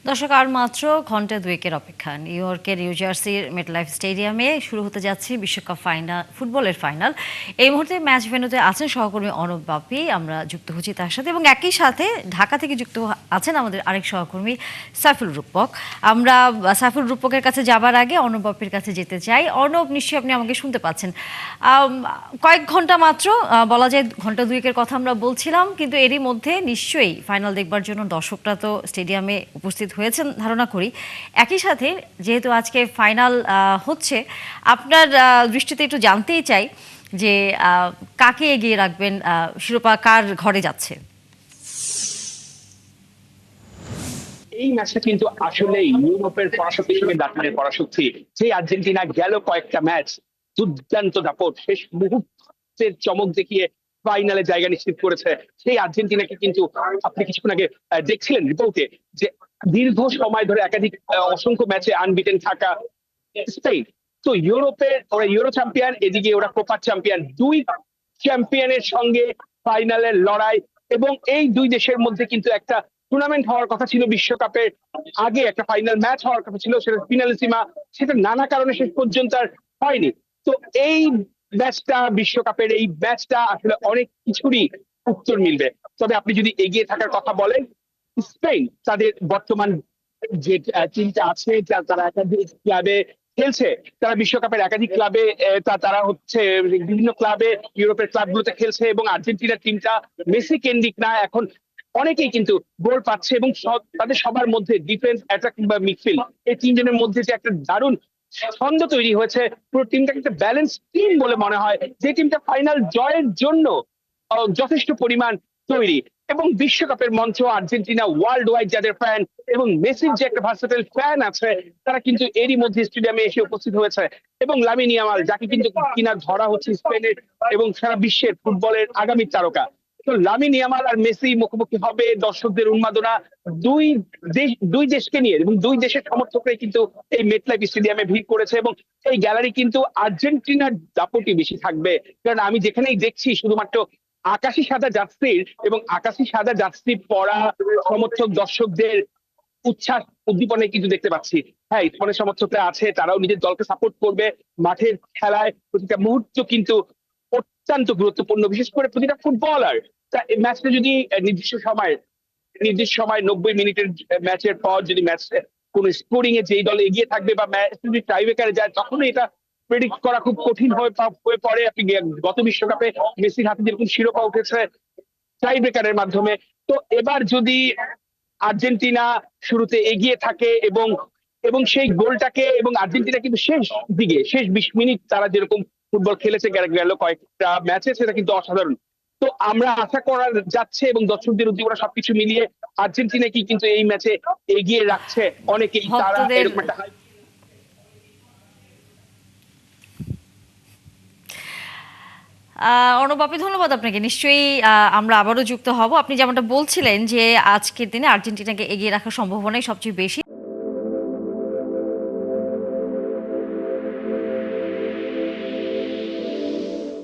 দর্শক আর মাত্র ঘন্টা দুয়েকের অপেক্ষা। নিউ ইয়র্কের নিউ জার্সির মেটলাইফ স্টেডিয়ামে শুরু হতে যাচ্ছে বিশ্বকাপ ফাইনাল, ফুটবলের ফাইনাল। এই মুহূর্তে ম্যাচ ভেন্যুতে আছেন সহকর্মী অনুপ বাপি, আমরা যুক্ত হচ্ছি তার সাথে, এবং একই সাথে ঢাকা থেকে যুক্ত আছেন আমাদের আরেক সহকর্মী সাইফুল রূপক। আমরা সাইফুল রূপকের কাছে যাবার আগে অনুপ বাপির কাছে যেতে চাই। অনুপ, নিশ্চয়ই আপনি আমাকে শুনতে পাচ্ছেন। কয়েক ঘন্টা মাত্র, বলা যায় ঘন্টা দুয়েকের কথা আমরা বলছিলাম, কিন্তু এরই মধ্যে নিশ্চয়ই ফাইনাল দেখবার জন্য দর্শকরা তো স্টেডিয়ামে উপস্থিত হয়েছেন ধারণা করি। একই সাথে যেহেতু আজকে ফাইনাল হচ্ছে, আপনার দৃষ্টিতে একটু জানতেই চাই যে কাকে এগিয়ে রাখবেন, শিরোপা কার ঘরে যাচ্ছে? এই ম্যাচটা কিন্তু আসলে ইউরোপের পরাশক্তির সঙ্গে ব্রাজিলের পরাশক্তি। সেই আর্জেন্টিনা গেল কয়েকটা ম্যাচ দুর্দান্ত দাপট, শেষ মুহূর্তের চমক দেখিয়ে ফাইনালে জায়গা নিশ্চিত করেছে। সেই আর্জেন্টিনাকে কিন্তু আপনি কিছুক্ষণ আগে দেখছিলেন রিপোর্টে যে দীর্ঘ সময় ধরে একাধিক অসংখ্য ম্যাচে আনবিটেন থাকা স্পেন। তো ওরা ইউরো চ্যাম্পিয়ন, এদিকে ওরা কোপা চ্যাম্পিয়ন। দুই চ্যাম্পিয়নের সঙ্গে ফাইনালের লড়াই, এবং এই দুই দেশের মধ্যে কিন্তু একটা টুর্নামেন্ট হওয়ার কথা ছিল, বিশ্বকাপের আগে একটা ফাইনাল ম্যাচ হওয়ার কথা ছিল, সেটা ফিনালিসিমা, সেটা নানা কারণে শেষ পর্যন্ত আর হয়নি। তো এই বিশ্বকাপের এই ম্যাচটা আসলে অনেক কিছুরই উত্তর মিলবে। তবে আপনি যদি এগিয়ে থাকার কথা বলেন, স্পেন তাদের বর্তমান যে টিমটা আছে, তারা একাধিক ক্লাবে খেলছে, তারা বিশ্বকাপের একাধিক ক্লাবে, তারা হচ্ছে বিভিন্ন ক্লাবে, ইউরোপের ক্লাবগুলোতে খেলছে, এবং আর্জেন্টিনার টিমটা মেসি কেন্দ্রিক না, এখন অনেকেই কিন্তু গোল পাচ্ছে, এবং তাদের সবার মধ্যে ডিফেন্স, অ্যাটাক বা মিডফিল্ড, এই তিনজনের মধ্যে যে একটা দারুণ ছন্দ তৈরি হয়েছে, পুরো টিমটাকে একটা ব্যালেন্স টিম বলে মনে হয়, যে টিমটা ফাইনাল জয়ের জন্য যথেষ্ট পরিমাণ তৈরি। এবং বিশ্বকাপের মঞ্চ আর্জেন্টিনা, ওয়ার্ল্ড ওয়াইড যাদের ফ্যান, এবং মেসির যে একটা ভার্সেটাইল ফ্যান আছে, তারা কিন্তু এরই মধ্যে স্টেডিয়ামে এসে উপস্থিত হয়েছে। এবং লামিন ইয়ামাল, যাকে কিন্তু কিনা ধরা হচ্ছে স্পেনের এবং সারা বিশ্বের ফুটবলের আগামী তারকা। তো লামিন ইয়ামাল আর মেসি মুখোমুখি হবে, দর্শকদের উন্মাদনা দুই দেশকে নিয়ে, এবং দুই দেশের সমর্থকরাই কিন্তু এই মেটলাইফ স্টেডিয়ামে ভিড় করেছে, এবং এই গ্যালারি কিন্তু আর্জেন্টিনার দাপটই বেশি থাকবে। কারণ আমি যেখানেই দেখছি শুধুমাত্র আকাশি সাদা জার্সির এবং আকাশি সাদা জার্সি পরা সমর্থক দর্শকদের উচ্ছ্বাস উদ্দীপনায় কিন্তু দেখতে পাচ্ছি। হ্যাঁ, স্পেনের সমর্থকরা আছে, তারাও নিজের দলকে সাপোর্ট করবে। মাঠের খেলায় প্রতিটা মুহূর্ত কিন্তু অত্যন্ত গুরুত্বপূর্ণ, বিশেষ করে প্রতিটা ফুটবলার। তা এই ম্যাচটা যদি নির্দিষ্ট সময় 90 মিনিটের ম্যাচের পর যদি ম্যাচ কোন স্কোরিং এ যেই দল এগিয়ে থাকবে বা ম্যাচ যদি টাইব্রেকারে যায়, তখন এটা প্রেডিক্ট করা খুব কঠিন হয়ে পড়ে। আপনি গত বিশ্বকাপে মেসির হাতে যেরকম শিরোপা উঠেছে টাইব্রেকারের মাধ্যমে, তো এবার যদি আর্জেন্টিনা শুরুতে এগিয়ে থাকে এবং এবং সেই গোলটাকে, এবং আর্জেন্টিনা কিন্তু শেষ 20 মিনিট তারা যেরকম ফুটবল খেলেছে গেল কয়েকটা ম্যাচে, সেটা কিন্তু অসাধারণ। তো আমরা আশা করা যাচ্ছে, এবং দর্শকদের উদ্দীপনা সবকিছু মিলিয়ে আর্জেন্টিনাকে কিন্তু এই ম্যাচে এগিয়ে রাখছে অনেকেই, তারা ভক্তদের এরকম একটা অনুবাপী, ধন্যবাদ আপনাকে। নিশ্চয়ই আমরা আবারও যুক্ত হব। আপনি যেমনটা বলছিলেন যে আজকের দিনে আর্জেন্টিনাকে এগিয়ে রাখার সম্ভাবনাই সবচেয়ে বেশি।